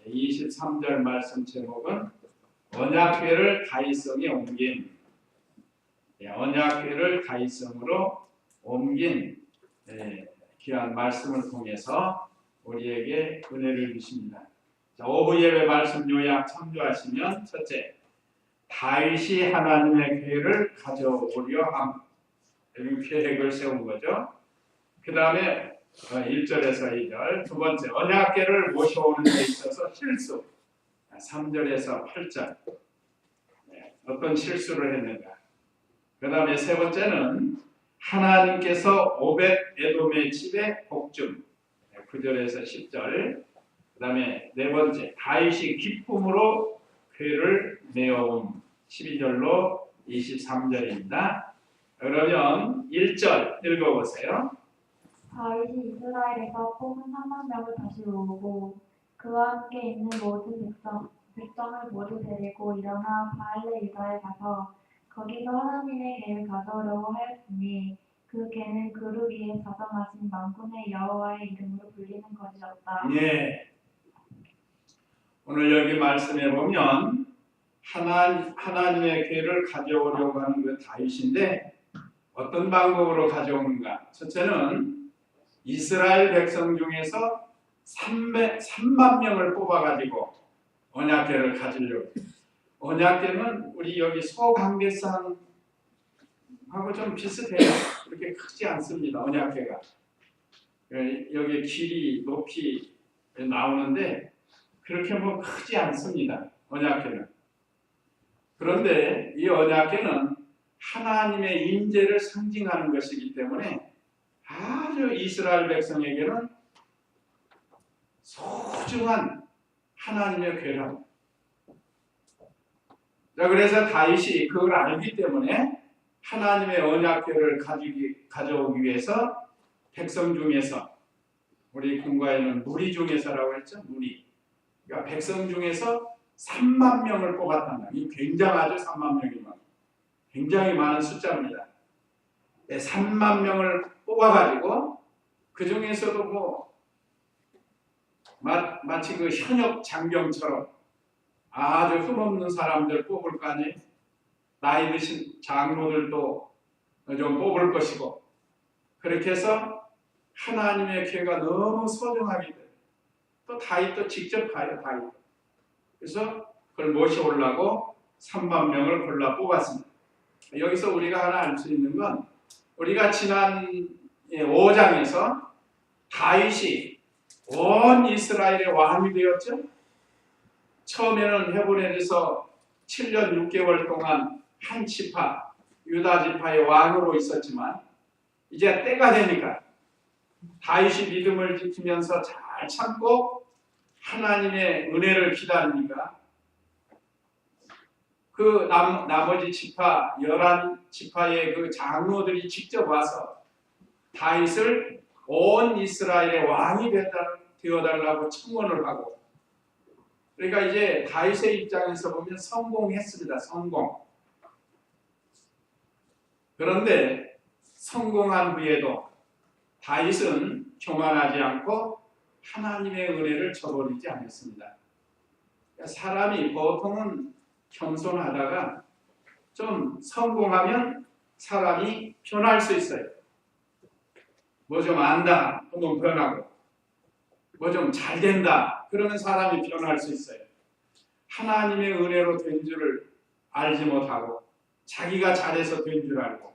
23절 말씀 제목은 언약궤를 다윗성에 옮긴, 언약궤를 다윗성으로 옮긴 귀한 말씀을 통해서 우리에게 은혜를 주십니다. 자, 오후 예배 말씀 요약 참조하시면, 첫째, 다윗이 하나님의 궤를 가져오려 함, 이런 계획을 세운 거죠. 그 다음에 1절에서 2절, 두 번째, 언약궤를 모셔오는 데 있어서 실수, 3절에서 8절, 어떤 실수를 했는가. 그 다음에 세 번째는 하나님께서 오벳 에돔의 집에 복중, 9절에서 10절. 그 다음에 네 번째, 다윗이 기쁨으로 궤를 메어옴, 12절로 23절입니다. 그러면 1절 읽어보세요. 다윗이 이스라엘에서 뽑은 3만 명을 다시 모으고 그와 함께 있는 모든 백성을 모두 데리고 일어나 바알레 유다에 가서 거기서 하나님의 궤를 가져오려고 하였으니 그 궤는 그루 위에 자정하신 만군의 여호와의 이름으로 불리는 것이었다. 예. 오늘 여기 말씀해 보면 하나님의 궤를 가져오려고 하는 그 다윗인데 어떤 방법으로 가져오는가? 첫째는 이스라엘 백성 중에서 3만 명을 뽑아가지고 언약궤를 가지려고. 언약궤는 우리 여기 소강대상하고 좀 비슷해요. 그렇게 크지 않습니다. 언약궤가. 여기 길이, 높이 나오는데 그렇게 뭐 크지 않습니다. 언약궤는. 그런데 이 언약궤는 하나님의 임재를 상징하는 것이기 때문에 아주 이스라엘 백성에게는 소중한 하나님의 궤라고. 자, 그래서 다윗이 그걸 알기 때문에 하나님의 언약궤를 가져오기 위해서 백성 중에서, 우리 군가에는 무리 중에서라고 했죠. 무리. 그러니까 백성 중에서 3만 명을 뽑았단다. 이 굉장하죠. 3만 명이면. 굉장히 많은 숫자입니다. 3만 명을 뽑아가지고 그 중에서도 뭐 마치 그 현역 장병처럼 아주 흠없는 사람들 뽑을 거 아니에요. 나이 드신 장로들도 좀 뽑을 것이고, 그렇게 해서 하나님의 궤가 너무 소중하기 때문에 또 다윗도 직접 가요. 다윗. 그래서 그걸 모셔오려고 3만 명을 골라 뽑았습니다. 여기서 우리가 하나 알 수 있는 건, 우리가 지난 5장에서 다윗이 온 이스라엘의 왕이 되었죠. 처음에는 헤브론에서 7년 6개월 동안 한 지파, 유다 지파의 왕으로 있었지만 이제 때가 되니까 다윗이 믿음을 지키면서 잘 참고 하나님의 은혜를 기다리니까 그 나머지 지파, 11지파의 그 장로들이 직접 와서 다윗을 온 이스라엘의 왕이 되어달라고 청원을 하고, 그러니까 이제 다윗의 입장에서 보면 성공했습니다. 성공. 그런데 성공한 후에도 다윗은 교만하지 않고 하나님의 은혜를 저버리지 않았습니다. 그러니까 사람이 보통은 겸손하다가 좀 성공하면 사람이 변할 수 있어요. 뭐 좀 안다 하면 변하고, 뭐 좀 잘 된다 그러면 사람이 변할 수 있어요. 하나님의 은혜로 된 줄을 알지 못하고 자기가 잘해서 된 줄 알고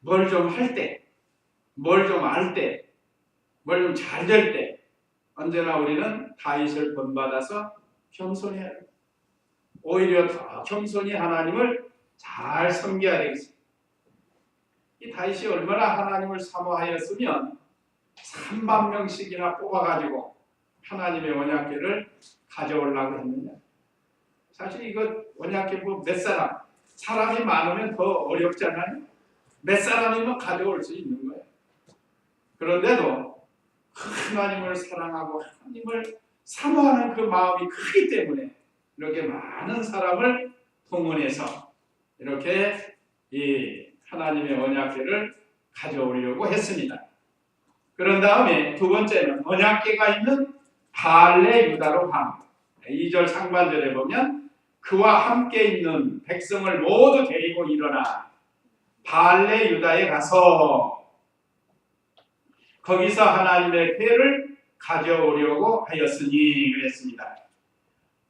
뭘 좀 할 때, 뭘 좀 알 때, 뭘 좀 잘 될 때 언제나 우리는 다윗을 본받아서 겸손해야 해요. 오히려 더 겸손히 하나님을 잘 섬겨야 되겠습니다. 이 다윗이 얼마나 하나님을 사모하였으면 3만 명씩이나 뽑아가지고 하나님의 언약궤를 가져오려고 했느냐. 사실 이거 언약궤 뭐 몇 사람이 많으면 더 어렵잖아요. 몇 사람이면 가져올 수 있는 거예요. 그런데도 하나님을 사랑하고 하나님을 사모하는 그 마음이 크기 때문에 이렇게 많은 사람을 동원해서 이렇게 이 하나님의 언약궤를 가져오려고 했습니다. 그런 다음에 두 번째는 언약궤가 있는 발레 유다로 감. 2절 상반절에 보면 그와 함께 있는 백성을 모두 데리고 일어나 발레 유다에 가서 거기서 하나님의 궤를 가져오려고 하였으니 그랬습니다.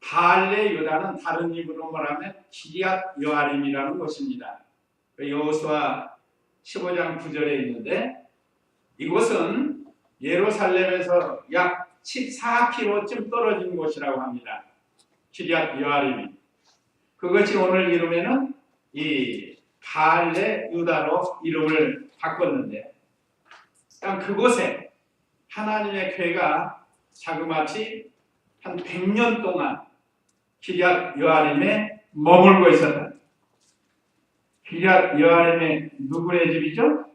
발레 유다는 다른 이름으로 말하면 기럇 여아림이라는 곳입니다. 여호수아 15장 9절에 있는데 이곳은 예루살렘에서 약 14km쯤 떨어진 곳이라고 합니다. 기럇 여아림이. 그것이 오늘 이름에는 이 발레 유다로 이름을 바꿨는데 그곳에 하나님의 궤가 자그마치 한 100년 동안 기럇 여아림에 머물고 있었다. 기럇 여아림의 누구의 집이죠?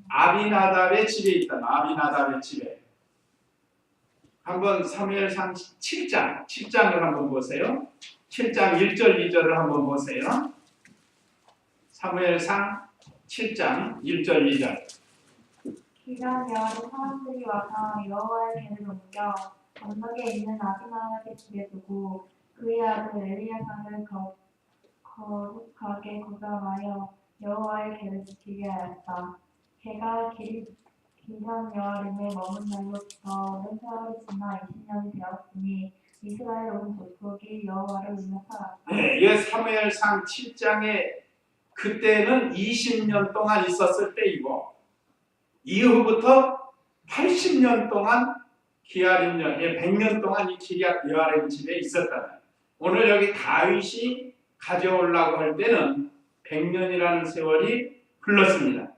아비나답의 집에 있다. 아비나답의 집에. 한번 사무엘상 7장을 한번 보세요. 7장 1절 2절을 한번 보세요. 사무엘상 7장 1절 2절. 기간 여아린 사람들이 와서 여호와의 궤를 옮겨 언덕에 있는 아비나답의 집에 두고 그의 아들 엘리야상을 거룩하게 구경하여 여호와의 궤를 지키게 하였다. 걔가 기간 여아림에 머문 날로부터 오랜 세월이 지나 20년이 되었으니 이스라엘 온 족속이 여호와를 위해 살았다. 네, 이 사무엘상 7장에 그때는 20년 동안 있었을 때이고 이후부터 80년 동안 100년 동안 이 기럇 여아림 집에 있었다. 오늘 여기 다윗이 가져오려고 할 때는 100년이라는 세월이 흘렀습니다.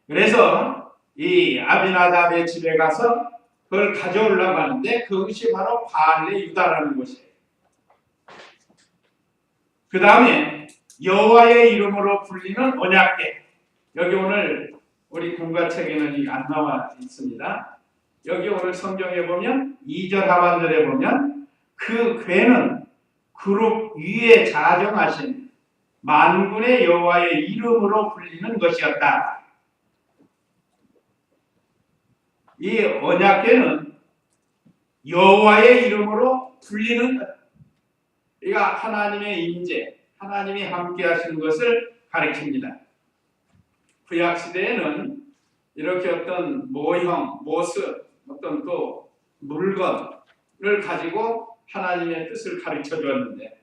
그래서 이 아비나답의 집에 가서 그걸 가져오려고 하는데 그것이 바로 발레 유다라는 곳이에요. 그 다음에 여호와의 이름으로 불리는 언약궤. 여기 오늘 우리 공과책에는 안 나와 있습니다. 여기 오늘 성경에 보면 2절 하반절에 보면 그 궤는 그룹 위에 자정하신 만군의 여호와의 이름으로 불리는 것이었다. 이 언약궤는 여호와의 이름으로 불리는 것. 그러니까 하나님의 임재, 하나님이 함께 하시는 것을 가리킵니다. 구약 시대에는 이렇게 어떤 모형, 모습, 어떤 또 물건을 가지고 하나님의 뜻을 가르쳐 주었는데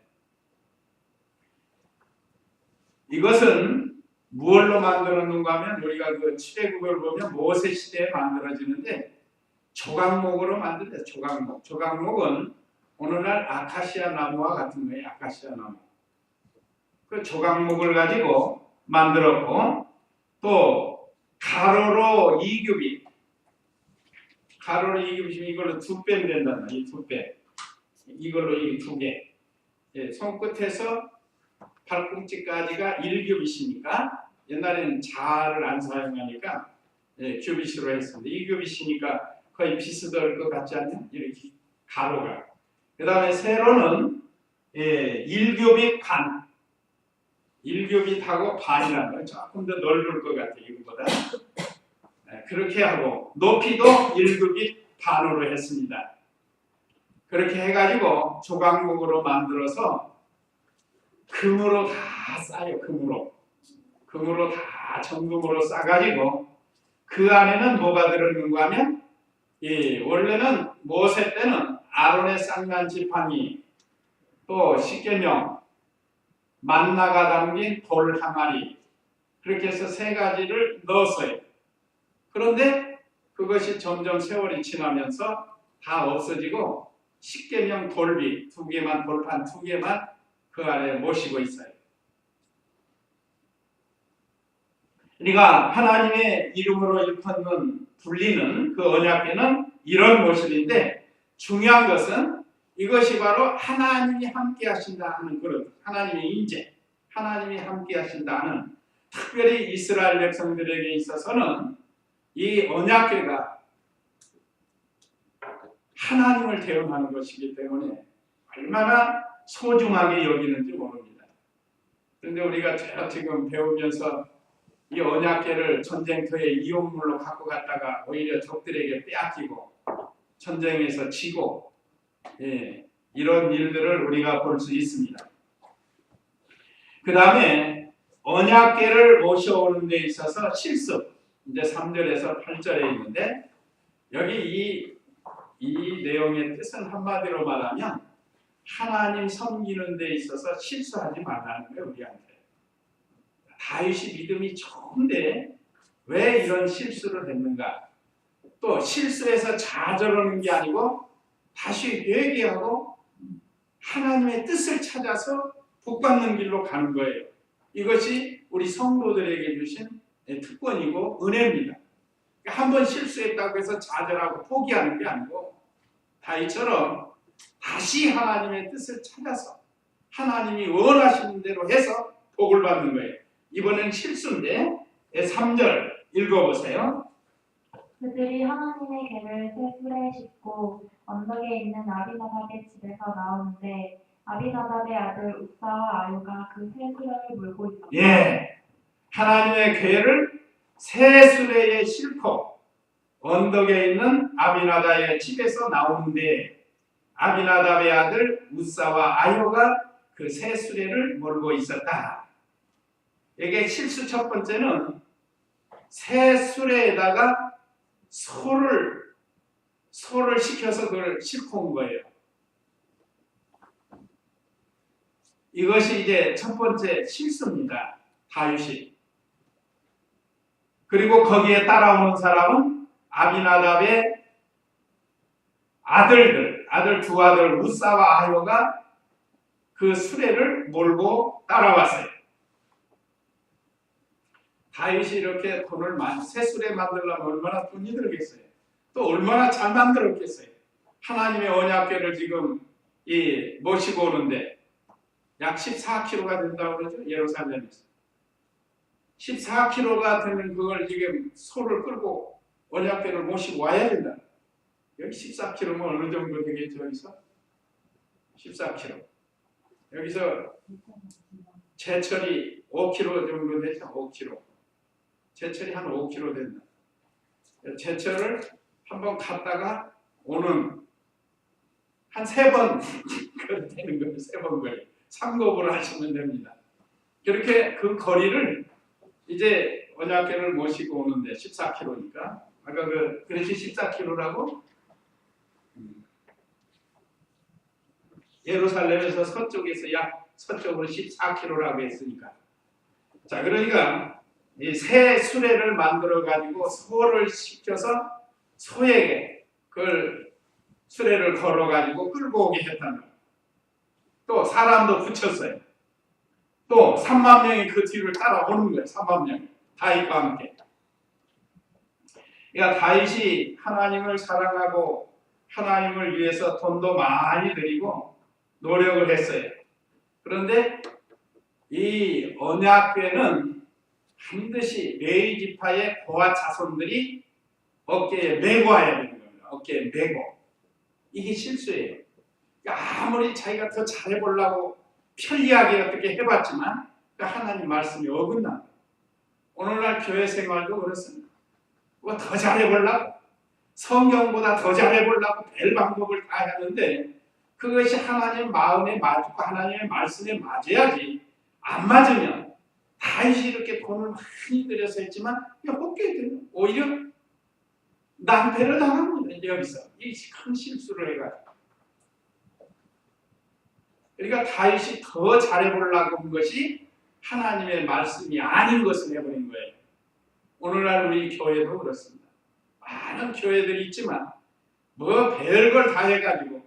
이것은 무엇로 만들었는가 하면 우리가 그 출애굽을 보면 모세 시대에 만들어지는데 조각목으로 만든다. 조각목. 조각목은 오늘날 아카시아 나무와 같은 거예요. 아카시아 나무. 그 조각목을 가지고 만들었고 또 가로로 2규빗. 가로로 2규빗이면 이걸로 2배 된다는 거예요. 이 2배. 이걸로 이 2개. 예, 손끝에서 발꿈치까지가 1규빗이니까 옛날에는 자를 안 사용하니까 예, 규빗으로 했습니다. 2규빗이니까 거의 비슷할 것 같지 않냐? 이렇게 가로가. 그 다음에 세로는 1규빗 반. 1규빗하고 반이라는 건 조금 더 넓을 것 같아요. 이거보다. 네, 그렇게 하고 높이도 1규빗 반으로 했습니다. 그렇게 해가지고 조각목으로 만들어서 금으로 다 싸요. 금으로 다 정금으로 싸가지고 그 안에는 뭐가 들어있는가 하면 원래는 모세 때는 아론의 쌍난 지팡이 또 십계명 만나가 담긴 돌 항아리 그렇게 해서 3가지를 넣었어요. 그런데 그것이 점점 세월이 지나면서 다 없어지고 십계명 돌비 2개만 돌판 2개만 그 안에 모시고 있어요. 그러니까 하나님의 이름으로 일컫는 불리는 그 언약궤는 이런 모습인데 중요한 것은 이것이 바로 하나님이 함께 하신다 하는 그런 하나님의 임재, 하나님이 함께 하신다 하는 특별히 이스라엘 백성들에게 있어서는 이 언약궤가 하나님을 대응하는 것이기 때문에 얼마나 소중하게 여기는지 모릅니다. 그런데 우리가 지금 배우면서 이 언약궤를 전쟁터에 이용물로 갖고 갔다가 오히려 적들에게 빼앗기고 전쟁에서 지고 이런 일들을 우리가 볼 수 있습니다. 그 다음에 언약궤를 모셔오는 데 있어서 실습, 이제 3절에서 8절에 있는데 여기 이 내용의 뜻은 한마디로 말하면 하나님 섬기는 데 있어서 실수하지 말라는 거예요. 우리한테. 다윗이 믿음이 좋은데 왜 이런 실수를 했는가? 또 실수해서 좌절하는 게 아니고 다시 회개하고 하나님의 뜻을 찾아서 복받는 길로 가는 거예요. 이것이 우리 성도들에게 주신 특권이고 은혜입니다. 한 번 실수했다고 해서 좌절하고 포기하는 게 아니고 다윗처럼 다시 하나님의 뜻을 찾아서 하나님이 원하시는 대로 해서 복을 받는 거예요. 이번엔 실수인데 3절 읽어보세요. 그들이 하나님의 궤를 쇠술에 싣고 언덕에 있는 아비나답의 집에서 나오는데 아비나답의 아들 웁사와 아유가 그 쇠수레를 몰고 있었다. 예, 하나님의 궤를 새 수레에 싣고 언덕에 있는 아비나답의 집에서 나오는데 아비나답의 아들 웁사와 아유가 그 새 수레를 몰고 있었다. 이게 실수 첫 번째는 새 수레에다가 소를 시켜서 그걸 싣고 온 거예요. 이것이 이제 첫 번째 실수입니다. 다윗이. 그리고 거기에 따라오는 사람은 아비나답의 아들 두 아들 웁사와 아효가 그 수레를 몰고 따라왔어요. 다윗이 이렇게 돈을 새 수레 만들려면 얼마나 돈이 들겠어요. 또 얼마나 잘 만들었겠어요. 하나님의 언약궤를 지금 모시고 오는데 약 14kg가 된다고 그러죠. 예루살렘에서 14kg가 되는 그걸 지금 소를 끌고 언약궤를 모시고 와야 된다. 여기 14kg면 어느 정도 되겠죠? 여기서 14kg. 여기서 제철이 5kg 정도 되죠. 5kg. 제철이 한 5kg 된다. 제철을 한번 갔다가 오는 한 3번 되는 거예요. 3번 거리. 3곱으로 하시면 됩니다. 그렇게 그 거리를 이제 언약궤를 모시고 오는데 14kg니까 아까 그릇이 14kg라고 예루살렘에서 서쪽에서 약 서쪽으로 14kg라고 했으니까 자 그러니까 이 새 수레를 만들어 가지고 소를 시켜서 소에게 그걸 수레를 걸어 가지고 끌고 오게 했다는 거예요. 또 사람도 붙였어요. 또 3만 명이 그 뒤를 따라오는 거예요. 3만 명 다윗과 함께. 그러니까 다윗이 하나님을 사랑하고 하나님을 위해서 돈도 많이 들이고 노력을 했어요. 그런데 이 언약궤는 반드시 레위 지파의 고아 자손들이 어깨에 메고 와야 되는 겁니다. 어깨에 메고. 이게 실수예요. 그러니까 아무리 자기가 더 잘해보려고 편리하게 어떻게 해봤지만 하나님 말씀이 어긋나. 오늘날 교회 생활도 그렇습니다. 뭐 더 잘해보려고 성경보다 더 잘해보려고 별 방법을 다 하는데 그것이 하나님 마음에 맞고 하나님의 말씀에 맞아야지. 안 맞으면 다윗이 이렇게 돈을 많이 들여서 했지만 어깨에 들면 오히려 낭패를 당합니다. 여기서 이 큰 실수를 해가지고. 그러니까 다윗이 더 잘해보려고 한 것이 하나님의 말씀이 아닌 것을 해버린 거예요. 오늘날 우리 교회도 그렇습니다. 많은 교회들이 있지만 뭐 별걸 다 해가지고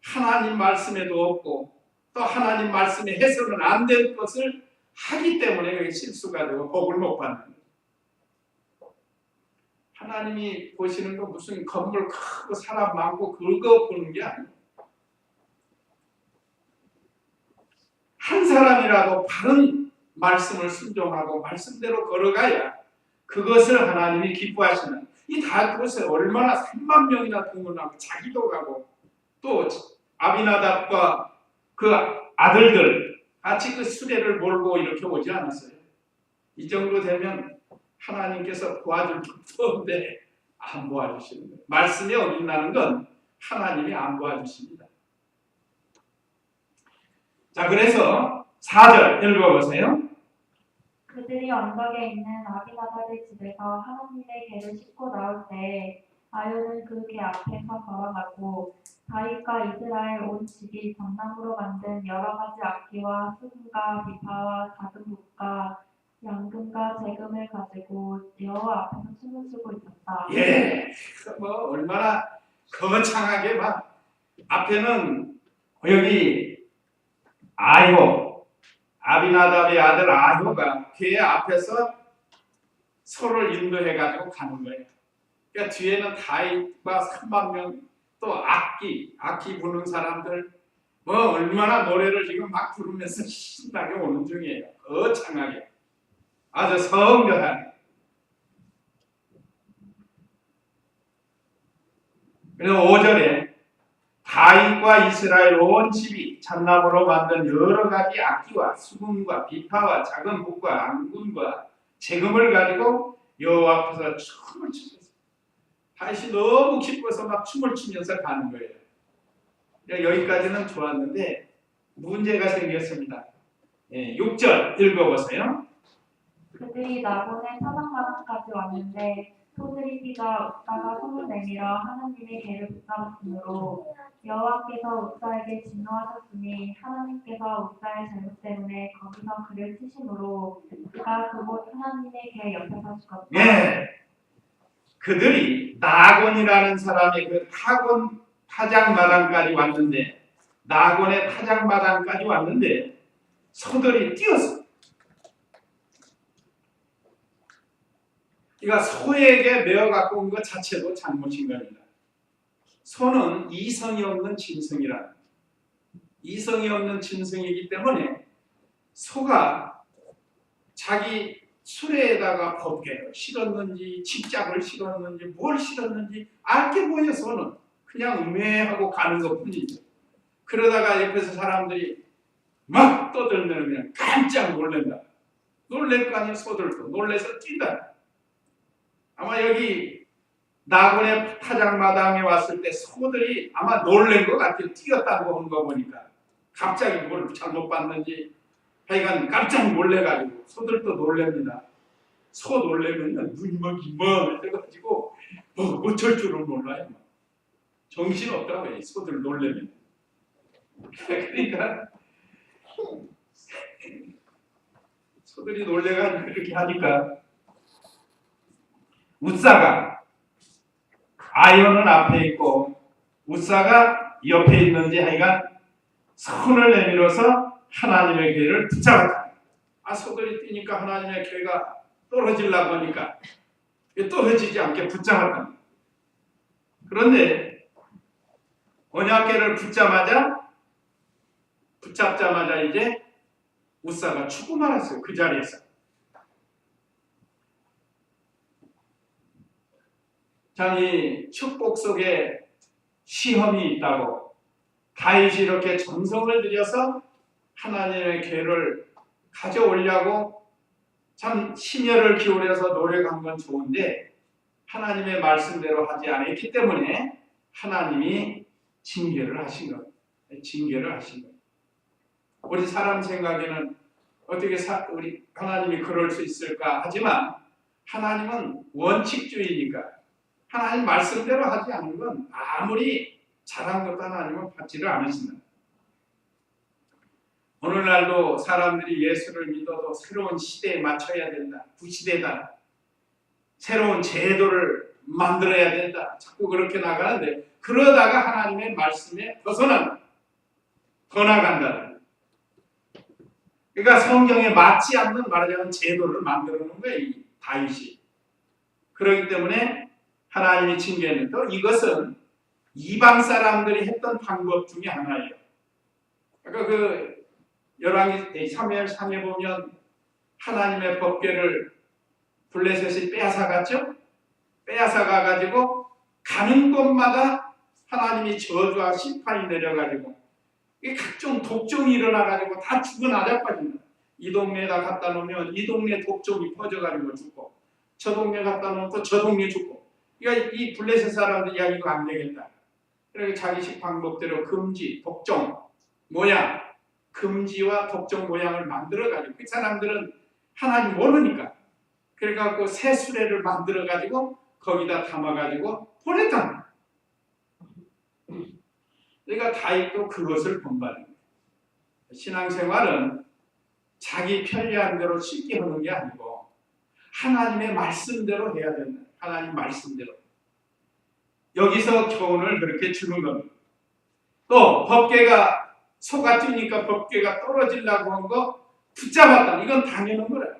하나님 말씀에도 없고 또 하나님 말씀에 해서는 안 될 것을 하기 때문에 그게 실수가 되고 복을 못 받는 거예요. 하나님이 보시는 거 무슨 건물 크고 사람 많고 그거 보는 게 아니에요. 한 사람이라도 바른 말씀을 순종하고 말씀대로 걸어가야 그것을 하나님이 기뻐하시는 이 다 그것에 얼마나 3만 명이나 동원하고 자기도 가고 또 아비나답과 그 아들들 같이 그 수레를 몰고 이렇게 오지 않았어요. 이 정도 되면 하나님께서 도와줄 법도 없는데 안 도와주시는 거예요. 말씀이 어긋나는 건 하나님이 안 도와주십니다. 자, 그래서 4절 읽어보세요. 그들이 언덕에 있는 아비나답의 집에서 하나님의 궤를 싣고 나올 때 아요는 그 궤 앞에서 걸어가고 다윗과 이스라엘 온 집이 전나무로 만든 여러 가지 악기와 수금과 비파와 작은 붓과 양금과 재금을 가지고 여호와 앞에서 춤을 추고 있었다. 예, 뭐 얼마나 거창하게 막 앞에는 여기 아요, 아비나답의 아들 아요가 궤 앞에서 서로를 인도해가지고 가는 거예요. 그러니까 뒤에는 다윗과 3만 명 또 악기 부는 사람들 뭐 얼마나 노래를 지금 막 부르면서 신나게 오는 중이에요. 거창하게 아주 성대하게. 그래서 5절에 다윗과 이스라엘 온 집이 잣나무로 만든 여러 가지 악기와 수금과 비파와 작은 붓과 앙금과 재금을 가지고 여호와 앞에서 춤을 추면서 다윗이 너무 기뻐서 막 춤을 추면서 가는 거예요. 여기까지는 좋았는데 문제가 생겼습니다. 6절 읽어보세요. 그들이 나본의 사상마당까지 왔는데 소들이 뛰자 웃사가 손을 내밀어 하나님의 궤를 붙잡았으므로 여호와께서 웃사에게 진노하셨으니 하나님께서 웃사의 잘못 때문에 거기서 그를 치심으로 그가 그곳 하나님의 궤 옆에서 죽었다. 예, 그들이 나곤이라는 사람의 그 타작마당까지 왔는데 나곤의 타작마당까지 왔는데 소들이 뛰었어. 그러니까 소에게 메어 갖고 온 것 자체도 잘못인 겁니다. 소는 이성이 없는 짐승이라. 이성이 없는 짐승이기 때문에 소가 자기 수레에다가 법계를 실었는지 집작을 실었는지 뭘 실었는지 알게 보여. 소는 그냥 음해하고 가는 것뿐이죠. 그러다가 옆에서 사람들이 막 떠들면 그냥 깜짝 놀란다. 놀랄 거 아니에요. 소들도 놀래서 뛴다. 아마 여기 나곤의 타작마당에 왔을 때 소들이 아마 놀란 것 같아요. 뛰었다고 한 거 보니까 갑자기 뭘 잘못 봤는지 하여간 깜짝 놀래가지고 소들도 놀랍니다. 소 놀래면 눈이 막 이만해가지고 어쩔 줄을 몰라요. 정신없다고요. 소들 놀래면. 그러니까 소들이 놀래가지고 그렇게 하니까 웃사가 아이오는 앞에 있고 웃사가 옆에 있는지 하여간 손을 내밀어서 하나님의 궤를 붙잡았다. 소들이 뛰니까 하나님의 궤가 떨어지려고 하니까 떨어지지 않게 붙잡았다. 그런데 언약궤를 붙잡자마자 이제 웃사가 죽고 말았어요. 그 자리에서. 이 축복 속에 시험이 있다고 다윗이 이렇게 정성을 들여서 하나님의 궤를 가져오려고 참 심혈을 기울여서 노력한 건 좋은데 하나님의 말씀대로 하지 않았기 때문에 하나님이 징계를 하신 거예요. 징계를 하신 거예요. 우리 사람 생각에는 어떻게 우리 하나님이 그럴 수 있을까 하지만 하나님은 원칙주의니까 하나님 말씀대로 하지 않는 건 아무리 잘한 것도 하나님은 받지를 않으신다. 오늘날도 사람들이 예수를 믿어도 새로운 시대에 맞춰야 된다. 구시대다. 새로운 제도를 만들어야 된다. 자꾸 그렇게 나가는데 그러다가 하나님의 말씀에 벗어난다. 더 나간다. 그러니까 성경에 맞지 않는 말하자면 제도를 만들어 놓은 거예요. 이 다윗이. 그렇기 때문에 하나님이 징계는 또 이것은 이방 사람들이 했던 방법 중에 하나예요. 그러니까 그 열왕기 3회상에 보면 하나님의 법궤를 블레셋이 빼앗아갔죠. 빼앗아가가지고 가는 곳마다 하나님이 저주와 심판이 내려가지고 각종 독종이 일어나가지고 다 죽어 나자빠진다. 이 동네에다 갖다 놓으면 이 동네 독종이 퍼져가지고 죽고 저 동네 갖다 놓으면 또 저 동네 죽고 그러니까 이 블레셋 사람들이 야 이거 안 되겠다. 그래서 자기식 방법대로 금지, 독종, 모양, 금지와 독종 모양을 만들어가지고 그 사람들은 하나님 모르니까 그래갖고 새 수레를 만들어가지고 거기다 담아가지고 보냈다. 그러니까 다윗도 그것을 본받는 거예요. 신앙생활은 자기 편리한 대로 쉽게 하는 게 아니고 하나님의 말씀대로 해야 된다. 하나님 말씀대로. 여기서 교훈을 그렇게 주는 겁니다. 또 법궤가 소가 뛰니까 법궤가 떨어지려고 한 거 붙잡았다. 이건 당연한 거래요.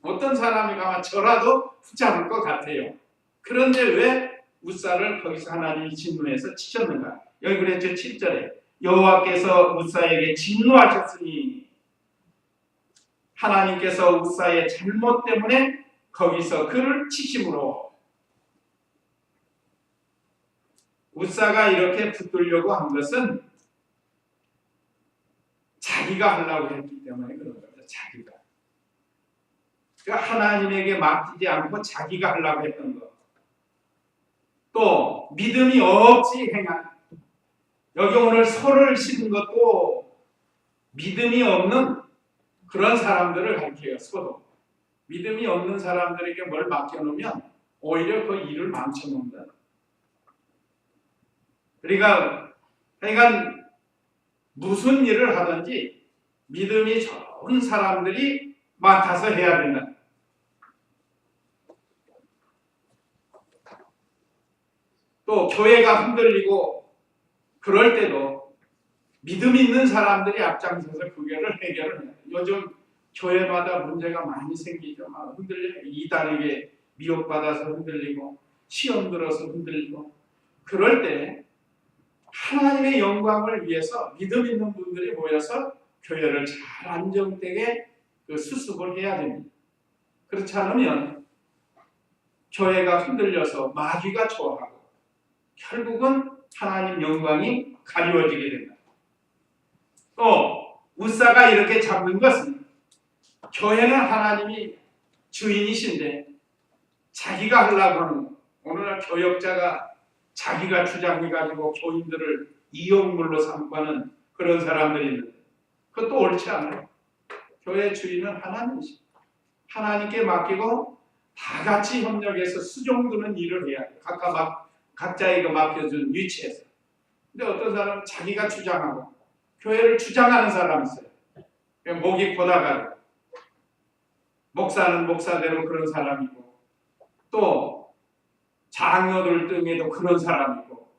어떤 사람이 가면 저라도 붙잡을 것 같아요. 그런데 왜 우사를 거기서 하나님이 진노해서 치셨는가? 여기 그랬죠. 7절에 여호와께서 우사에게 진노하셨으니 하나님께서 우사의 잘못 때문에 거기서 그를 치심으로 우사가 이렇게 붙들려고 한 것은 자기가 하려고 했기 때문에 그런 거죠. 자기가. 그러니까 하나님에게 맡기지 않고 자기가 하려고 했던 것. 또 믿음이 없이 행한. 여기 오늘 소를 심은 것도 믿음이 없는 그런 사람들을 가리켜요. 소도. 믿음이 없는 사람들에게 뭘 맡겨놓으면 오히려 그 일을 망쳐놓는다. 그러니까 무슨 일을 하든지 믿음이 좋은 사람들이 맡아서 해야 된다. 또 교회가 흔들리고 그럴 때도 믿음 있는 사람들이 앞장서서 그거를 해결을 해요. 요즘 교회마다 문제가 많이 생기죠. 막 흔들려 이단에게 미혹받아서 흔들리고 시험 들어서 흔들리고 그럴 때 하나님의 영광을 위해서 믿음 있는 분들이 모여서 교회를 잘 안정되게 수습을 해야 됩니다. 그렇지 않으면 교회가 흔들려서 마귀가 좋아하고 결국은 하나님 영광이 가리워지게 된다. 또 우사가 이렇게 잡는 것은 교회는 하나님이 주인이신데 자기가 하려고 하는 거. 오늘날 교역자가 자기가 주장해가지고 교인들을 이용물로 삼고 하는 그런 사람들이 있는데 그것도 옳지 않아요. 교회 주인은 하나님이십니다. 하나님께 맡기고 다 같이 협력해서 수종드는 일을 해야 돼요. 각자에게 맡겨준 위치에서. 근데 어떤 사람은 자기가 주장하고 교회를 주장하는 사람이 있어요. 목이 고다가고 목사는 목사대로 그런 사람이고 또 장로들 중에도 그런 사람이고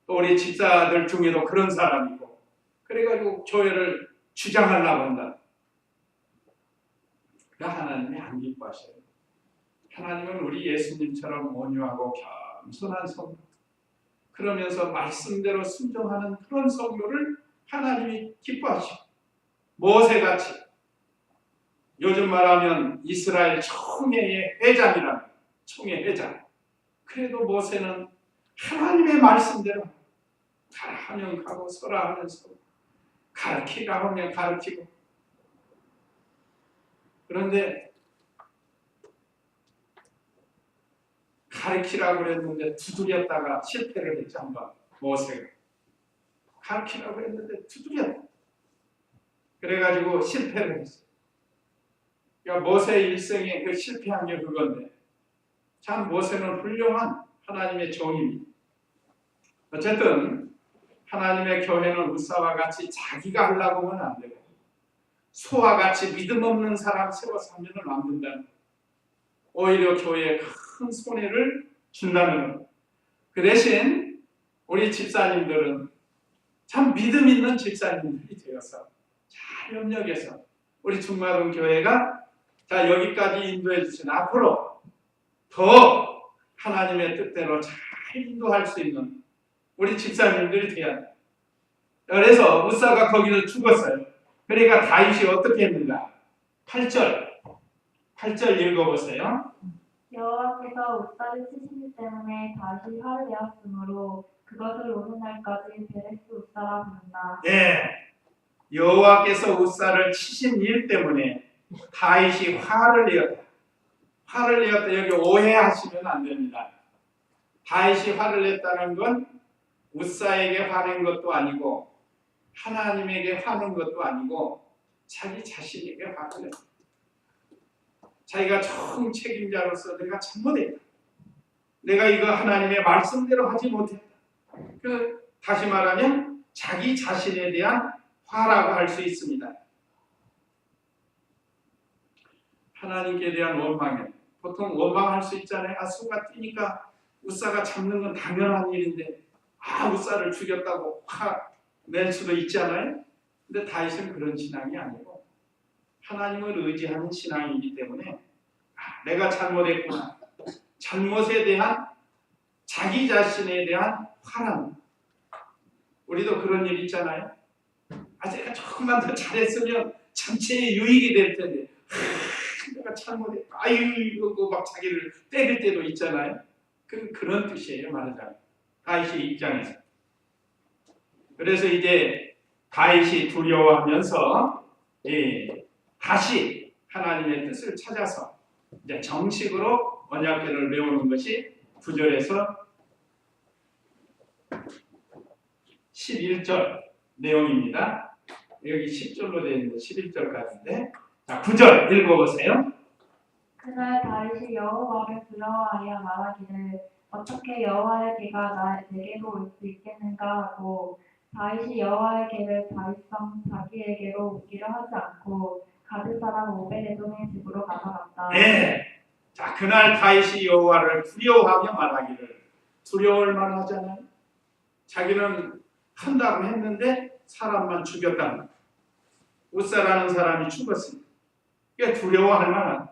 또 우리 집사들 중에도 그런 사람이고 그래가지고 교회를 주장하려고 한다. 그러니까 하나님이 안 기뻐하셔요. 하나님은 우리 예수님처럼 온유하고 겸손한 성도 그러면서 말씀대로 순종하는 그런 성도를 하나님이 기뻐하시고 모세같이 요즘 말하면 이스라엘 총회의 회장이라는 총회 회장 그래도 모세는 하나님의 말씀대로 가라 하면 가고 서라 하면 서고 가르치라 하면 가르치고 그런데 가르치라고 그랬는데 두드렸다가 실패를 했죠. 한번 모세가 가르치라고 했는데 두드렸다. 그래가지고 실패를 했어요. 그러니까 모세 일생에 그 실패한 게 그건데 참 모세는 훌륭한 하나님의 종입니다. 어쨌든 하나님의 교회는 우사와 같이 자기가 하려고 하면 안 되고 소와 같이 믿음 없는 사람 세워서 하면은 안 된다는 거예요. 오히려 교회에 큰 손해를 준다는 거예요. 그 대신 우리 집사님들은 참 믿음 있는 집사님들이 되어서 잘 협력해서 우리 중마동 교회가 자 여기까지 인도해 주신 앞으로 더 하나님의 뜻대로 잘 인도할 수 있는 우리 집사님들이 돼야 돼요. 그래서 우사가 거기서 죽었어요. 그러니까 다윗이 어떻게 했는가? 8절 읽어보세요. 여호와께서 우사를 치시기 때문에 다시 화를 내었으므로 그것을 오늘날까지 베레스 우사라 부른다. 네, 여호와께서 우사를 치신 일 때문에 다윗이 화를 내었다. 화를 내었다. 여기 오해하시면 안 됩니다. 다윗이 화를 냈다는 건 우사에게 화낸 것도 아니고 하나님에게 화낸 것도 아니고 자기 자신에게 화를 냈다. 자기가 총 책임자로서 내가 잘못했다. 내가 이거 하나님의 말씀대로 하지 못했다. 다시 말하면 자기 자신에 대한 화라고 할 수 있습니다. 하나님께 대한 원망이에요. 보통 원망할 수 있잖아요. 소가 뛰니까 우사가 잡는 건 당연한 일인데 우사를 죽였다고 화 낼 수도 있잖아요. 근데 다윗은 그런 신앙이 아니고 하나님을 의지하는 신앙이기 때문에 내가 잘못했구나. 잘못에 대한 자기 자신에 대한 화란. 우리도 그런 일 있잖아요. 제가 조금만 더 잘했으면 전체에 유익이 될 텐데 내가 잘못했다. 이거 막 자기를 때릴 때도 있잖아요. 그런 뜻이에요, 말하자면. 다윗의 입장에서. 그래서 이제 다윗이 두려워하면서 다시 하나님의 뜻을 찾아서 이제 정식으로 언약궤를 메우는 것이 9절에서 11절 내용입니다. 여기 10절로 되어 있는데 11절까지인데, 자 9절 읽어보세요. 그날 다윗이 여호와를 두려워하여 말하기를 어떻게 여호와의 궤가 내게로 올 수 있겠는가 하고 다윗이 여호와의 궤를 다윗성 자기에게로 옮기려 하지 않고 가드 사람 오벳에돔의 집으로 가져갔다. 네. 자 그날 다윗이 여호와를 두려워하며 말하기를. 두려울 만하잖아요. 자기는 한다고 했는데 사람만 죽였다는. 우사라는 사람이 죽었습니다. 이게 두려워할 만한.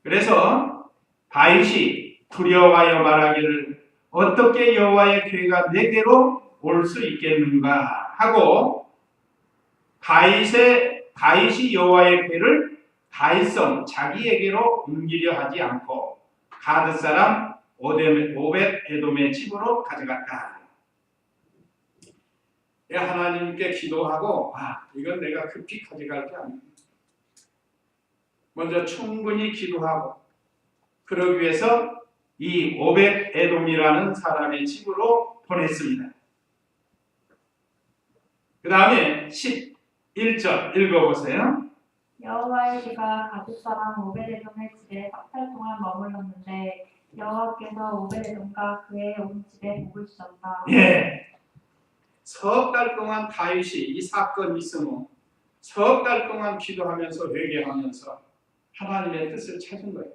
그래서 다윗이 두려워하여 말하기를 어떻게 여호와의 궤가 내게로 올 수 있겠는가 하고 다윗이 여호와의 궤를 다윗성 자기에게로 옮기려 하지 않고 가드 사람 오벳 에돔의 집으로 가져갔다. 하나님께 기도하고 이건 내가 급히 가져갈 게 아닙니다. 먼저 충분히 기도하고 그러기 위해서 이 오벳 에돔이라는 사람의 집으로 보냈습니다. 그 다음에 11절 읽어보세요. 여호와의 궤가 가드 사람 오벳에돔의 집에 석 달 동안 머물렀는데 여호와께서 오벳에돔과 그의 온 집에 복을 주셨다. 석 달 동안 다윗이 이 사건이 있으면 석 달 동안 기도하면서 회개하면서 하나님의 뜻을 찾은 거예요.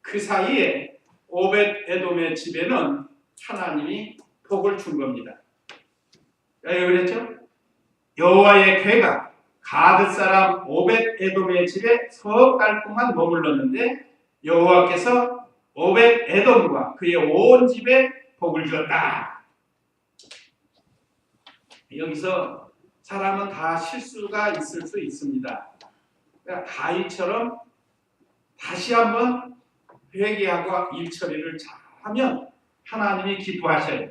그 사이에 오벳 에돔의 집에는 하나님이 복을 준 겁니다. 왜 그랬죠? 여호와의 궤가 가드 사람 오벳 에돔의 집에 석 달 동안 머물렀는데 여호와께서 오벳 에돔과 그의 온 집에 복을 주었다. 여기서 사람은 다 실수가 있을 수 있습니다. 그러니까 다윗처럼 다시 한번 회개하고 일 처리를 잘하면 하나님이 기뻐하셔요.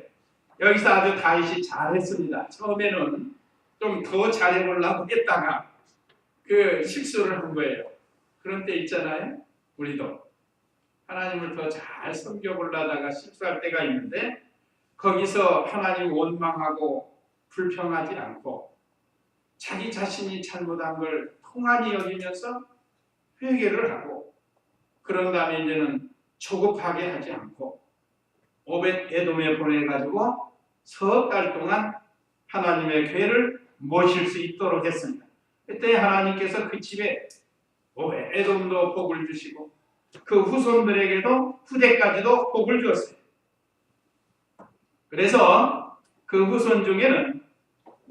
여기서 아주 다윗이 잘했습니다. 처음에는 좀 더 잘해보려고 했다가 그 실수를 한 거예요. 그런 때 있잖아요. 우리도 하나님을 더 잘 섬겨보려다가 실수할 때가 있는데 거기서 하나님 원망하고 불평하지 않고 자기 자신이 잘못한 걸 통한이 여기면서 회개를 하고 그런 다음에 이제는 조급하게 하지 않고 오벳 에돔에 보내가지고 석 달 동안 하나님의 궤를 모실 수 있도록 했습니다. 그때 하나님께서 그 집에 오벳 에돔도 복을 주시고 그 후손들에게도 후대까지도 복을 주었어요. 그래서 그 후손 중에는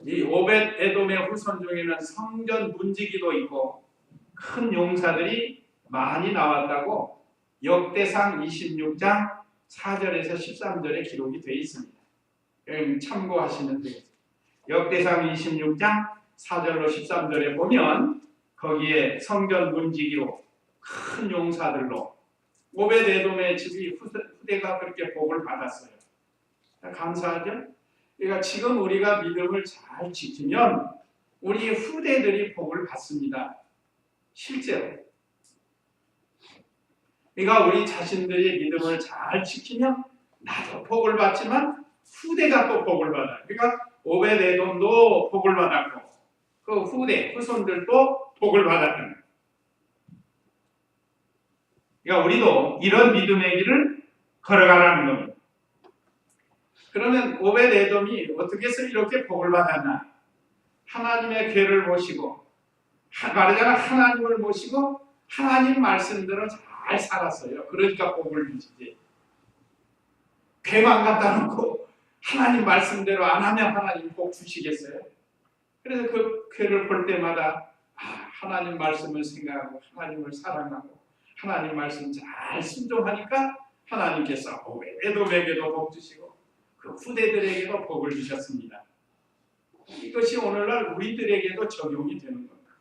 이 오벳 에돔의 후손 중에는 성전 문지기도 있고 큰 용사들이 많이 나왔다고 역대상 26장 4절에서 13절에 기록이 되어 있습니다. 참고하시면 되겠습니다. 역대상 26장 4절로 13절에 보면 거기에 성전 문지기로 큰 용사들로 오벳 에돔의 집이 후대가 그렇게 복을 받았어요. 감사하죠? 그러니까 지금 우리가 믿음을 잘 지키면 우리 후대들이 복을 받습니다. 실제로. 그러니까 우리 자신들의 믿음을 잘 지키면 나도 복을 받지만 후대가 또 복을 받아요. 그러니까 오벳에돔도 복을 받았고 그 후손들도 복을 받았다는 거예요. 그러니까 우리도 이런 믿음의 길을 걸어가라는 겁니다. 그러면 오벳에돔이 어떻게 해서 이렇게 복을 받았나? 하나님의 괴를 모시고 말하자면 하나님을 모시고 하나님 말씀대로 잘 살았어요. 그러니까 복을 주시지. 괴만 갖다 놓고 하나님 말씀대로 안 하면 하나님 복 주시겠어요? 그래서 그 괴를 볼 때마다 하나님 말씀을 생각하고 하나님을 사랑하고 하나님 말씀 잘 순종하니까 하나님께서 에돔에게도 복 주시고 그 후대들에게도 복을 주셨습니다. 이것이 오늘날 우리들에게도 적용이 되는 겁니다.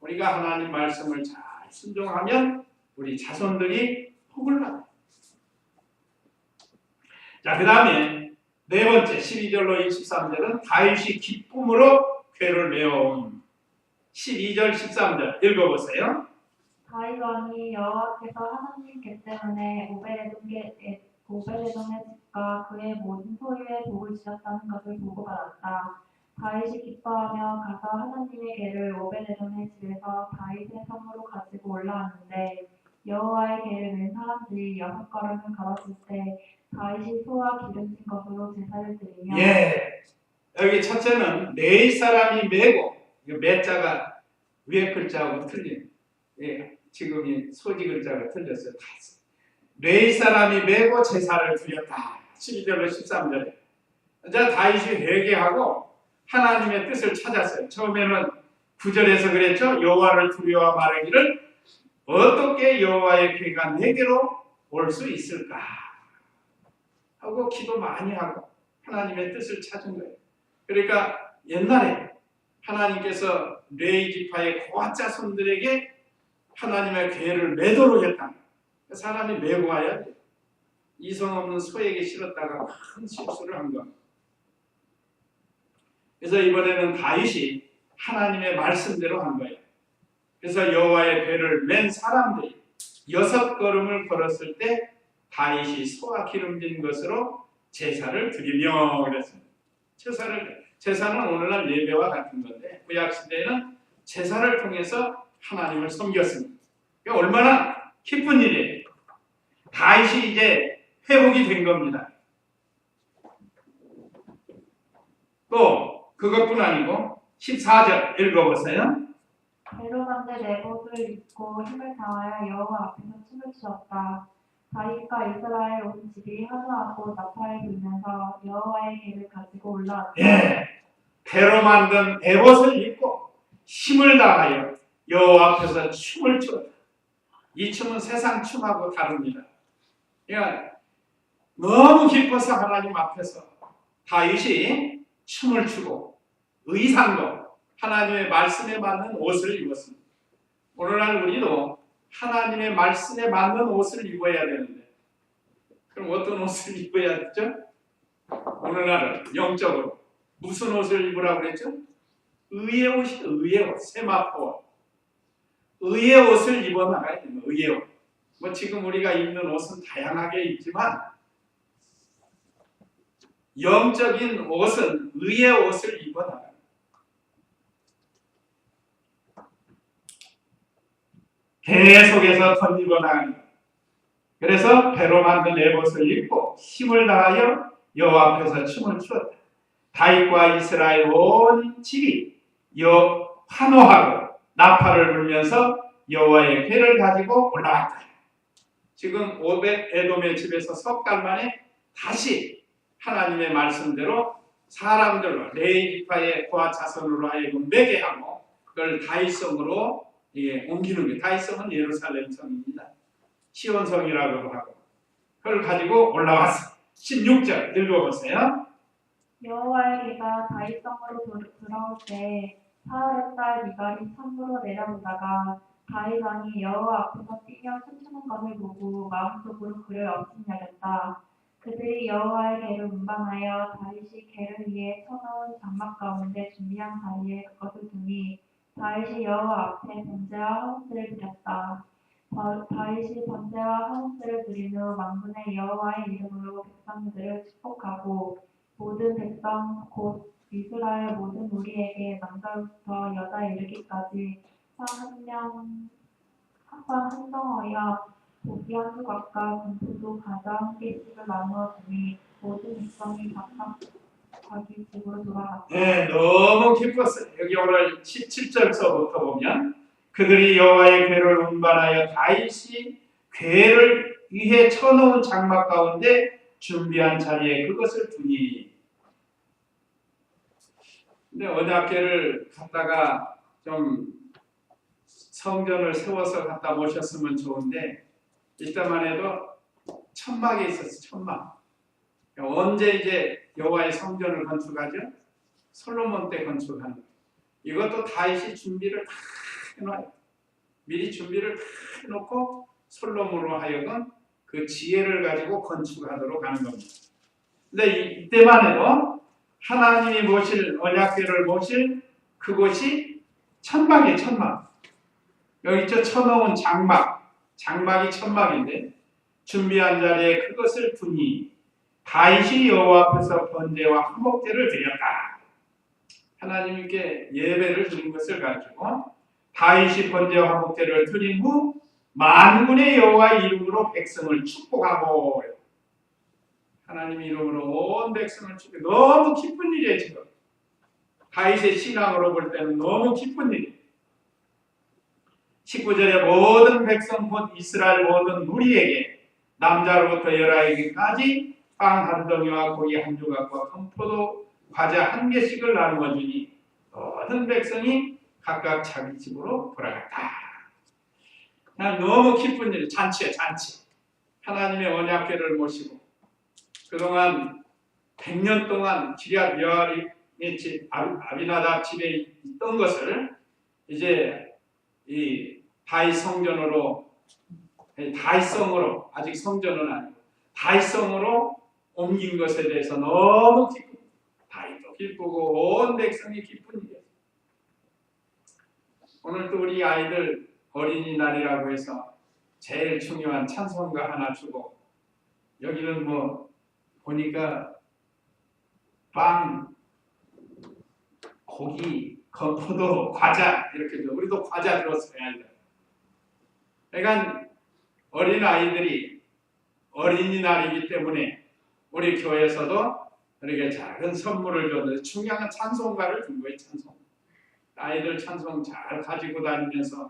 우리가 하나님 말씀을 잘 순종하면 우리 자손들이 복을 받아요. 자, 그 다음에 네 번째 12절로 23절은 다윗이 기쁨으로 궤를 메어온 12절 13절 읽어보세요. 다윗 왕이 여호와께서 하나님께 때문에 오베데돔의 집과 그의 모든 소유에 복을 주셨다는 것을 보고받았다. 다윗이 기뻐하며 가서 하나님의 궤를 오베데돔의 집에서 다윗의 성으로 가지고 올라왔는데 여호와의 궤를 맨 사람들이 6걸음을 걸었을 때 다윗이 소와 기름진 것으로 제사를 드리며 여기 첫째는 네 사람이 메고 매자가 위에 글자하고 틀린 지금 이 소지 글자가 틀렸어요. 네 사람이 메고 제사를 드렸다. 12절로 13절에 자 다윗이 회개하고 하나님의 뜻을 찾았어요. 처음에는 9절에서 그랬죠. 여호와를 두려워 말하기를 어떻게 여호와의 궤가 내게로 올 수 있을까 하고 기도 많이 하고 하나님의 뜻을 찾은 거예요. 그러니까 옛날에 하나님께서 레위 지파의 고아 자손들에게 하나님의 궤를 매도록 했다. 사람이 메고 와야 돼. 이성 없는 소에게 실었다가 큰 실수를 한 겁니다. 그래서 이번에는 다윗이 하나님의 말씀대로 한 거예요. 그래서 여호와의 궤를 맨 사람들이 6걸음을 걸었을 때 다윗이 소와 기름진 것으로 제사를 드리며 그랬습니다. 제사는 오늘날 예배와 같은 건데 구약 시대에는 제사를 통해서 하나님을 섬겼습니다. 그러니까 얼마나 기쁜 일이에요. 다윗이 이제 회복이 된 겁니다. 또 그것뿐 아니고 14절 읽어보세요. 배로 만든 내복을 입고 힘을 다하여 여호와 앞에서 춤을 추었다. 다윗과 이스라엘 온 집이 환호하고 나팔을 불면서 여호와의 궤를 가지고 올라왔다. 배로 만든 에봇을 입고 힘을 다하여 여호와 앞에서 춤을 추었다. 이 춤은 세상 춤하고 다릅니다. 그러니까 너무 기뻐서 하나님 앞에서 다윗이 춤을 추고 의상도 하나님의 말씀에 맞는 옷을 입었습니다. 오늘날 우리도 하나님의 말씀에 맞는 옷을 입어야 되는데 그럼 어떤 옷을 입어야 되죠? 오늘날은 영적으로 무슨 옷을 입으라고 그랬죠? 의의 옷이 의의 옷, 세마포 의의 옷을 입어 나가야 됩니다. 의의 옷. 뭐 지금 우리가 입는 옷은 다양하게 입지만 영적인 옷은 의의 옷을 입어 나가요. 계속해서 덧입어 나가는 거예요. 그래서 배로 만든 에봇을 입고 힘을 다하여 여호와 앞에서 춤을 추었다. 다윗과 이스라엘 온 집이 환호하고 나팔을 불면서 여호와의 궤를 가지고 올라왔다. 지금 오벳에돔의 집에서 석 달 만에 다시 하나님의 말씀대로 사람들로 레위 지파의 고아 자손으로 하여금 매게 하고 그걸 다윗성으로 옮기는 거예요. 다윗성은 예루살렘 성입니다. 시온성이라고도 하고 그걸 가지고 올라왔어요. 16절 읽어보세요. 여호와의 궤가 다윗성으로 들어올 때 사울의 딸 미갈이 성으로 내려오다가 다윗 왕이 여호와 앞에서 뛰며 춤추는 것을 보고 마음속으로 그를 업신여겼다. 그들이 여호와의 궤를 운반하여 다윗이 궤를 위해 쳐놓은 장막 가운데 준비한 자리에 그것을 두니 다윗이 여호와 앞에 번제와 화목제를 드렸다. 다윗이 번제와 화목제를 드린 후 만군의 여호와의 이름으로 백성들을 축복하고 모든 백성 곧 이스라엘 모든 무리에게 남자부터 여자에 이르기까지 한 덩어리와 고기 한 조각과 금포도 과자 한 개씩을 나누어 주니 모든 백성이 각각 자기 집으로 돌아갔다. 네, 너무 기뻤어요. 여기 오늘 17절서부터 보면 그들이 여호와의 궤를 운반하여 다윗이 궤를 위에 쳐놓은 장막 가운데 준비한 자리에 그것을 두니. 근데 언약궤를 갖다가 좀 성전을 세워서 갖다 모셨으면 좋은데 이때만 해도 천막에 있었어. 천막. 언제 이제 여호와의 성전을 건축하죠? 솔로몬 때 건축하는. 이것도 다윗이 준비를 다 해놔요. 미리 준비를 다 해놓고 솔로몬으로 하여금 그 지혜를 가지고 건축하도록 하는 겁니다. 근데 이때만 해도 하나님이 모실 언약궤를 모실 그곳이 천막이에요. 천막. 여기 있죠. 쳐놓은 장막. 장막이 천막인데 준비한 자리에 그것을 두니 다윗이 여호와 앞에서 번제와 화목제를 드렸다. 하나님께 예배를 드린 것을 가지고 다윗이 번제와 화목제를 드린 후 만군의 여호와 이름으로 백성을 축복하고 하나님 이름으로 온 백성을 축복해. 너무 기쁜 일이에요. 지금 다윗의 신앙으로 볼 때는 너무 기쁜 일이에요. 19절에 모든 백성 곧 이스라엘 모든 무리에게 남자로부터 여라에게까지 빵 한 덩이와 고기 한 조각과 금포도 과자 한 개씩을 나누어 주니 모든 백성이 각각 자기 집으로 돌아갔다. 그냥 너무 기쁜 일, 잔치에 잔치. 하나님의 언약궤를 모시고 그동안 100년 동안 기럇 여아림의 집 아비나답 집에 있던 것을 이제 이 다윗 성전으로 다윗성으로 아직 성전은 아니고 다윗성으로 옮긴 것에 대해서 너무 기쁘고 다윗도 기쁘고 온 백성이 기쁜 일이에요. 오늘 또 우리 아이들 어린이날이라고 해서 제일 중요한 찬송가 하나 주고 여기는 뭐 보니까 빵, 고기, 건포도, 과자 이렇게 우리도 과자 들었어요. 그러니까 어린 아이들이 어린이날이기 때문에 우리 교회에서도 이렇게 작은 선물을 줬는데 중요한 찬송가를 준 거예요. 찬송. 아이들 찬송 잘 가지고 다니면서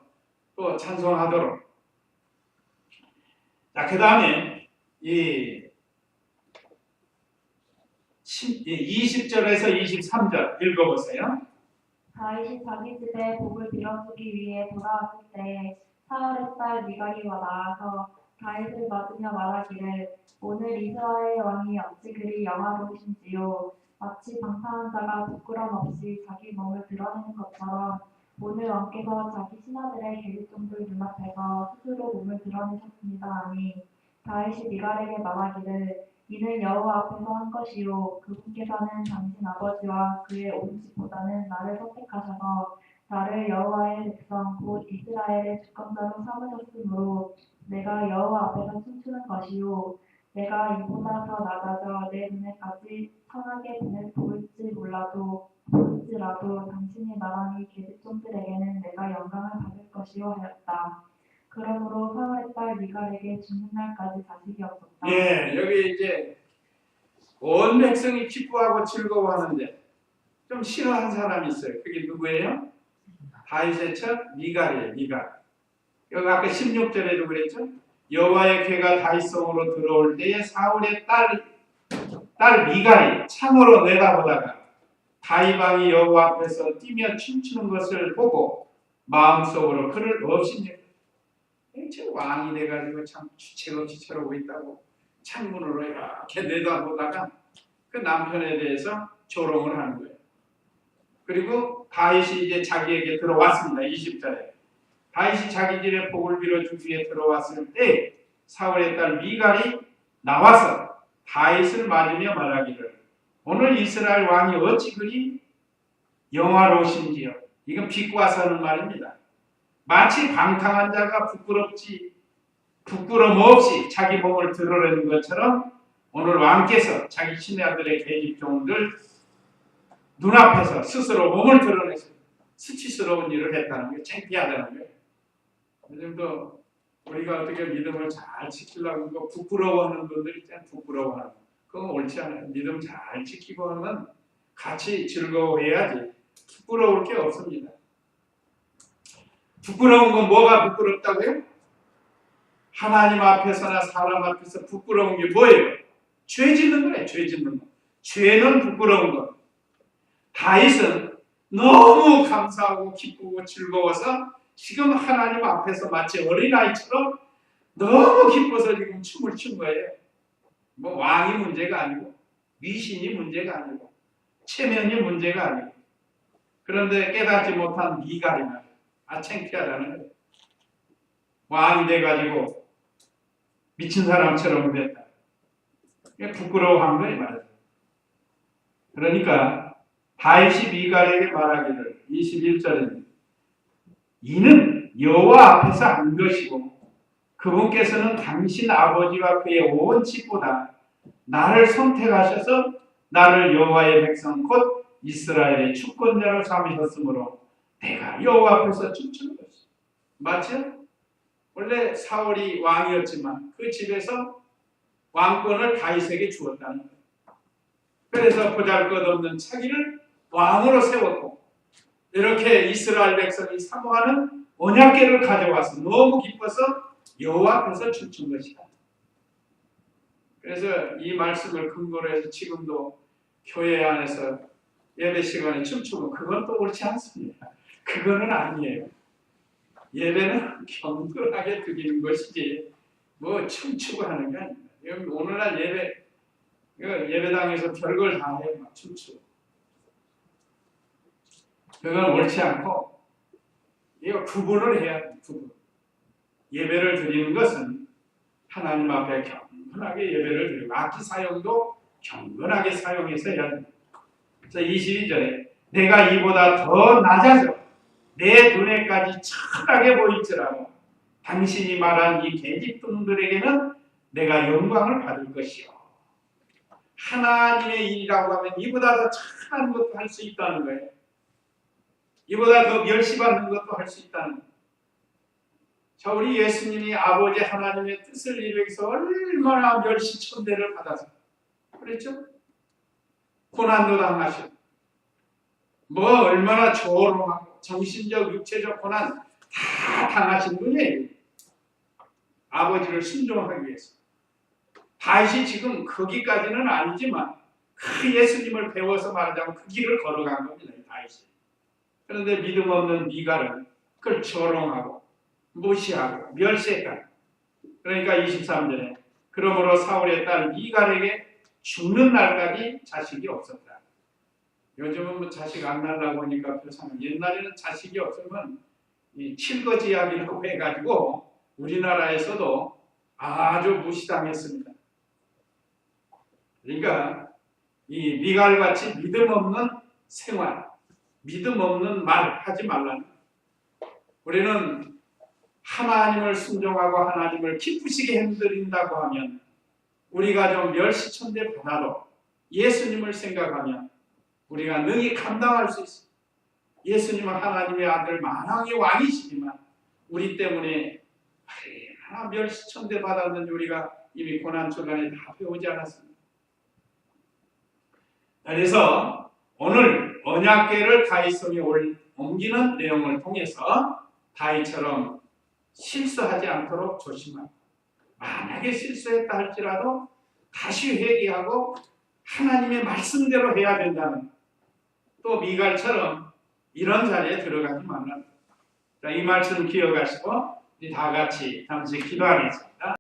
또 찬송하도록. 자, 그 다음에 이 20절에서 23절 읽어보세요. 다윗이 자기 집에 복을 빌어주기 위해 돌아왔을 때 사울의 딸 미갈이와 나와서 다윗을 맞으며 말하기를 오늘 이스라엘 왕이 어찌 그리 영화로우신지요. 마치 방탕한 자가 부끄럼 없이 자기 몸을 드러내는 것처럼 오늘 왕께서 자기 신하들의 계집종들 눈앞에서 스스로 몸을 드러내셨습니다 하니 다윗이 미갈에게 말하기를 이는 여호와 앞에서 한 것이요 그분께서는 당신 아버지와 그의 온 집보다는 나를 선택하셔서 나를 여호와의 백성 곧 이스라엘의 주권자로 삼으셨으므로 내가 여호와 앞에서 춤추는 것이요 내가 이보다 더 낮아져 내 눈에까지 선하게 보일지라도 당신이 말하니 계집종들에게는 내가 영광을 받을 것이요 하였다. 그러므로 사울의 딸 미갈에게 죽는 날까지 자식이 없었다. 예, 여기 이제 온 백성이 기뻐하고 즐거워하는데 좀 싫어한 사람이 있어요. 그게 누구예요? 다윗의 첫 미갈이에요. 미갈. 여기 아까 16절에도 그랬죠? 여호와의 궤가 다윗성으로 들어올 때에 사울의 딸 미갈이 창으로 내다보다가 다윗 왕이 여호와 앞에서 뛰며 춤추는 것을 보고 마음속으로 그를 업신여겼다. 저 왕이 돼가지고 참 주책 없이 저러고 있다고 창문으로 이렇게 내다보다가 그 남편에 대해서 조롱을 하는 거예요. 그리고 다윗이 이제 자기에게 들어왔습니다. 20절에 다윗이 자기 집에 복을 빌어주기 위해 들어왔을 때 사울의 딸 미갈이 나와서 다윗을 맞으며 말하기를 오늘 이스라엘 왕이 어찌 그리 영화로우신지요. 이건 비꼬아서 하는 말입니다. 마치 방탕한 자가 부끄럽지 부끄럼 없이 자기 몸을 드러내는 것처럼 오늘 왕께서 자기 신의 아들의 계집종들 눈앞에서 스스로 몸을 드러내서 수치스러운 일을 했다는 게 창피하다는 거예요. 요즘도 우리가 어떻게 믿음을 잘 지키려고 하고 부끄러워하는 분들 있잖아요. 부끄러워하는 그건 옳지 않아요. 믿음 잘 지키고 하면 같이 즐거워해야지 부끄러울 게 없습니다. 부끄러운 건 뭐가 부끄럽다고요? 하나님 앞에서나 사람 앞에서 부끄러운 게 뭐예요? 죄 짓는 거예요. 죄 짓는 거. 죄는 부끄러운 거. 다윗은 너무 감사하고 기쁘고 즐거워서 지금 하나님 앞에서 마치 어린아이처럼 너무 기뻐서 지금 춤을 춘 거예요. 뭐 왕이 문제가 아니고 위신이 문제가 아니고 체면이 문제가 아니고 그런데 깨닫지 못한 미갈이나 창피하다는 거예요. 왕이 돼가지고 미친 사람처럼 됐다. 부끄러워한 거예요. 말이죠. 그러니까 다윗이 미갈에게 말하기를 21절에 이는 여호와 앞에서 한 것이고 그분께서는 당신 아버지와 그의 온 집보다 나를 선택하셔서 나를 여호와의 백성 곧 이스라엘의 주권자로 삼으셨으므로 내가 여호와 앞에서 춤추는 것이다. 맞죠? 원래 사울이 왕이었지만 그 집에서 왕권을 다윗에게 주었다는 거예요. 그래서 보잘것없는 자기를 왕으로 세웠고 이렇게 이스라엘 백성이 사모하는 언약궤를 가져와서 너무 기뻐서 여호와 앞에서 춤춘 것이다. 그래서 이 말씀을 근거로 해서 지금도 교회 안에서 예배 시간에 춤추고 그건 또 옳지 않습니다. 그거는 아니에요. 예배는 경건하게 드리는 것이지 뭐 춤추고 하는 게 아닙니다. 오늘날 예배당에서 별걸 다 해요. 막 춤추고. 그건 옳지 않고 이거 구분을 해야 돼요. 구분. 예배를 드리는 것은 하나님 앞에 경건하게 예배를 드리고 악기 사용도 경건하게 사용해서 해야 됩니다. 그래서 22절에 내가 이보다 더 낮아져 내 눈에까지 천하게 보일지라도 당신이 말한 이 계집종들에게는 내가 영광을 받을 것이요. 하나님의 일이라고 하면 이보다 더 천한 것도 할 수 있다는 거예요. 이보다 더 멸시받는 것도 할 수 있다는 거예요. 자, 우리 예수님이 아버지 하나님의 뜻을 이루기 위해서 얼마나 멸시천대를 받아서 그랬죠? 고난도 당하시고 뭐 얼마나 조롱하고 정신적 육체적 고난 다 당하신 분이에요. 아버지를 순종하기 위해서. 다윗이 지금 거기까지는 아니지만 그 예수님을 배워서 말하자면 그 길을 걸어간 겁니다. 다윗이. 그런데 믿음 없는 미갈은 그걸 조롱하고 무시하고 멸시했다. 그러니까 23절에 그러므로 사울의 딸 미갈에게 죽는 날까지 자식이 없었다. 요즘은 뭐 자식 안 낳으려고 하니까 표상은 옛날에는 자식이 없으면 이 칠거지약이라고 해가지고 우리나라에서도 아주 무시당했습니다. 그러니까 이 미갈같이 믿음 없는 생활, 믿음 없는 말 하지 말라는 거예요. 우리는 하나님을 순종하고 하나님을 기쁘시게 해드린다고 하면 우리가 좀 멸시천대 받아도 예수님을 생각하면 우리가 능히 감당할 수 있습니다. 예수님은 하나님의 아들 만왕의 왕이시지만 우리 때문에 얼마나 멸시천대 받았는지 우리가 이미 고난주간에 다 배우지 않았습니다. 그래서 오늘 언약궤를 다윗성에 옮기는 내용을 통해서 다윗처럼 실수하지 않도록 조심하고 만약에 실수했다 할지라도 다시 회개하고 하나님의 말씀대로 해야 된다는 또 미갈처럼 이런 자리에 들어가지 말라. 자, 이 말씀 기억하시고 우리 다 같이 잠시 기도하겠습니다.